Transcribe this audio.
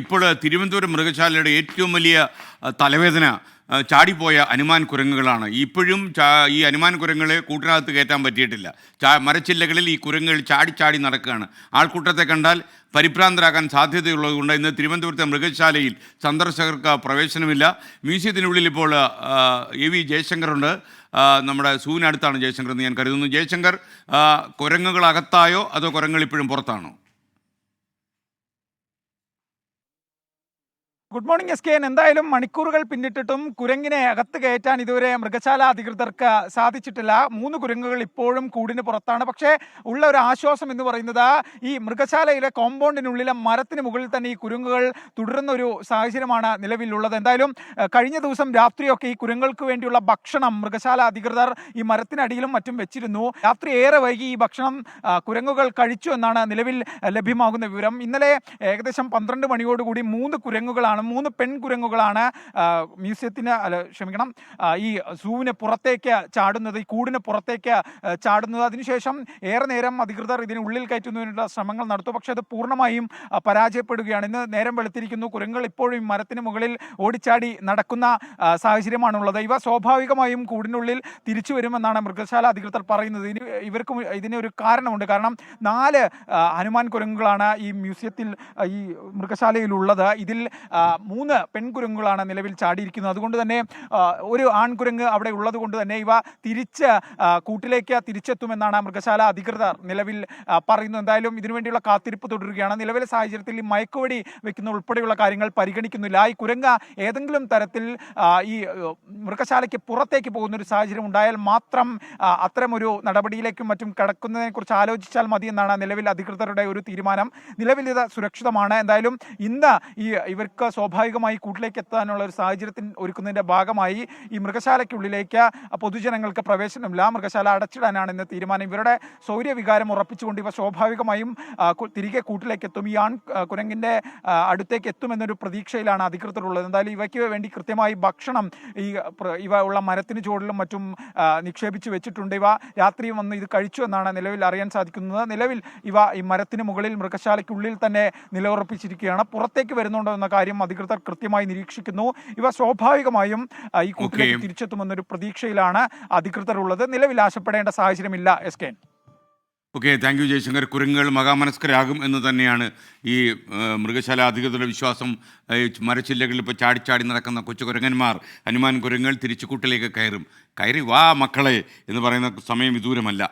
ഇപ്പോൾ തിരുവനന്തപുരം മൃഗശാലയുടെ ഏറ്റവും വലിയ തലവേദന ചാടിപ്പോയ അനുമാൻ കുരങ്ങുകളാണ്. ഇപ്പോഴും ഈ അനുമാൻ കുരങ്ങുകളെ കൂട്ടിനകത്ത് കയറ്റാൻ പറ്റിയിട്ടില്ല. മരച്ചില്ലകളിൽ ഈ കുരങ്ങുകൾ ചാടി നടക്കുകയാണ്. ആൾക്കൂട്ടത്തെ കണ്ടാൽ പരിഭ്രാന്തരാകാൻ സാധ്യതയുള്ളതുകൊണ്ട് ഇന്ന് തിരുവനന്തപുരത്തെ മൃഗശാലയിൽ സന്ദർശകർക്ക് പ്രവേശനമില്ല. മ്യൂസിയത്തിനുള്ളിൽ ഇപ്പോൾ AV ജയശങ്കറുണ്ട്. നമ്മുടെ സൂവിനടുത്താണ് ജയശങ്കർ എന്ന് ഞാൻ കരുതുന്നു. ജയശങ്കർ, കുരങ്ങുകൾ അകത്തായോ അതോ കുരങ്ങുകൾ ഇപ്പോഴും പുറത്താണോ? Good morning SK. എന്തായാലും മണിക്കൂറുകൾ പിന്നിട്ടിട്ടും കുരങ്ങിനെ അകത്ത് കയറ്റാൻ ഇതുവരെ മൃഗശാല അധികൃതർക്ക് സാധിച്ചിട്ടില്ല. 3 കുരങ്ങുകൾ ഇപ്പോഴും കൂടിന് പുറത്താണ്. പക്ഷേ ഉള്ള ഒരു ആശ്വാസം എന്ന് പറയുന്നത് ഈ മൃഗശാലയിലെ കോമ്പൗണ്ടിനുള്ളിലെ മരത്തിന് മുകളിൽ തന്നെ ഈ കുരങ്ങുകൾ തുടരുന്ന ഒരു സാഹചര്യമാണ് നിലവിലുള്ളത്. എന്തായാലും കഴിഞ്ഞ ദിവസം രാത്രിയൊക്കെ ഈ കുരങ്ങൾക്ക് വേണ്ടിയുള്ള ഭക്ഷണം മൃഗശാല അധികൃതർ ഈ മരത്തിനടിയിലും മറ്റും വെച്ചിരുന്നു. രാത്രി ഏറെ വൈകി ഈ ഭക്ഷണം കുരങ്ങുകൾ കഴിച്ചു എന്നാണ് നിലവിൽ ലഭ്യമാകുന്ന വിവരം. ഇന്നലെ ഏകദേശം 12 മണിയോടുകൂടി 3 കുരങ്ങുകളാണ് 3 പെൺകുരങ്ങുകളാണ് ഈ സൂവിന് പുറത്തേക്ക് ചാടുന്നത്, ഈ കൂടിന് പുറത്തേക്ക് ചാടുന്നത്. അതിനുശേഷം ഏറെ നേരം അധികൃതർ ഇതിനുള്ളിൽ കയറ്റുന്നതിനുള്ള ശ്രമങ്ങൾ നടത്തും. പക്ഷേ അത് പൂർണ്ണമായും പരാജയപ്പെടുകയാണ്. ഇന്ന് നേരം വെളുത്തിരിക്കുന്നു. കുരങ്ങുകൾ ഇപ്പോഴും മരത്തിന് മുകളിൽ ഓടിച്ചാടി നടക്കുന്ന സാഹചര്യമാണുള്ളത്. ഇവ സ്വാഭാവികമായും കൂടിനുള്ളിൽ തിരിച്ചു വരുമെന്നാണ് മൃഗശാല അധികൃതർ പറയുന്നത്. ഇതിനൊരു കാരണമുണ്ട്. കാരണം 4 ഹനുമാൻ കുരങ്ങുകളാണ് ഈ മ്യൂസിയത്തിൽ, ഈ മൃഗശാലയിലുള്ളത്. ഇതിൽ 3 പെൺകുരങ്ങുകളാണ് നിലവിൽ ചാടിയിരിക്കുന്നത്. അതുകൊണ്ട് തന്നെ ഒരു ആൺകുരങ്ങ് അവിടെ ഉള്ളത് കൊണ്ട് തന്നെ ഇവ കൂട്ടിലേക്ക് തിരിച്ചെത്തുമെന്നാണ് മൃഗശാല അധികൃതർ നിലവിൽ പറയുന്നത്. എന്തായാലും ഇതിനുവേണ്ടിയുള്ള കാത്തിരിപ്പ് തുടരുകയാണ്. നിലവിലെ സാഹചര്യത്തിൽ ഈ മയക്കുവെടി വെക്കുന്ന ഉൾപ്പെടെയുള്ള കാര്യങ്ങൾ പരിഗണിക്കുന്നില്ല. ഈ കുരങ്ങ് ഏതെങ്കിലും തരത്തിൽ ഈ മൃഗശാലയ്ക്ക് പുറത്തേക്ക് പോകുന്ന ഒരു സാഹചര്യം ഉണ്ടായാൽ മാത്രം അത്തരമൊരു നടപടിയിലേക്കും മറ്റും കടക്കുന്നതിനെക്കുറിച്ച് ആലോചിച്ചാൽ മതി എന്നാണ് നിലവിൽ അധികൃതരുടെ ഒരു തീരുമാനം. നിലവിൽ ഇത് സുരക്ഷിതമാണ്. എന്തായാലും ഇന്ന് ഇവർക്ക് സ്വാഭാവികമായി കൂട്ടിലേക്ക് എത്താനുള്ള ഒരു സാഹചര്യത്തിൽ ഒരുക്കുന്നതിൻ്റെ ഭാഗമായി ഈ മൃഗശാലയ്ക്കുള്ളിലേക്ക് പൊതുജനങ്ങൾക്ക് പ്രവേശനമില്ല. മൃഗശാല അടച്ചിടാനാണ് ഇന്ന് തീരുമാനം. ഇവരുടെ ശൗര്യവികാരം ഉറപ്പിച്ചുകൊണ്ട് ഇവ സ്വാഭാവികമായും തിരികെ കൂട്ടിലേക്ക് എത്തും. ഈ കുരങ്ങിൻ്റെ അടുത്തേക്ക് എത്തുമെന്നൊരു പ്രതീക്ഷയിലാണ് അധികൃതരുള്ളത്. എന്തായാലും ഇവയ്ക്ക് വേണ്ടി കൃത്യമായി ഭക്ഷണം ഇവ ഉള്ള മരത്തിന് ചുവടിലും മറ്റും നിക്ഷേപിച്ച് വെച്ചിട്ടുണ്ട്. ഇവ രാത്രിയും വന്ന് ഇത് കഴിച്ചു എന്നാണ് നിലവിൽ അറിയാൻ സാധിക്കുന്നത്. നിലവിൽ ഇവ ഈ മരത്തിന് മുകളിൽ മൃഗശാലയ്ക്കുള്ളിൽ തന്നെ നിലയുറപ്പിച്ചിരിക്കുകയാണ്. പുറത്തേക്ക് വരുന്നുണ്ടോ എന്ന കാര്യം അധികൃതർ കൃത്യമായി നിരീക്ഷിക്കുന്നു. ഇവ സ്വാഭാവികമായും ഈ കൂട്ടിലേക്ക് തിരിച്ചെത്തുമെന്നൊരു പ്രതീക്ഷയിലാണ് അധികൃതർ ഉള്ളത്. നിലവിൽ ആശപ്പെടേണ്ട സാഹചര്യമില്ല SK. Okay, thank you Jayashankar. കുരങ്ങുകൾ മഹാമനസ്കരാകും എന്ന് തന്നെയാണ് ഈ മൃഗശാല അധികൃതരുടെ വിശ്വാസം. മരച്ചില്ലകളിൽ ഇപ്പോൾ ചാടി നടക്കുന്ന കൊച്ചു കുരങ്ങന്മാർ, ഹനുമാൻ കുരങ്ങുകൾ തിരിച്ചു കൂട്ടിലേക്ക് കയറി വാ മക്കളെ എന്ന് പറയുന്ന സമയം വിദൂരമല്ല.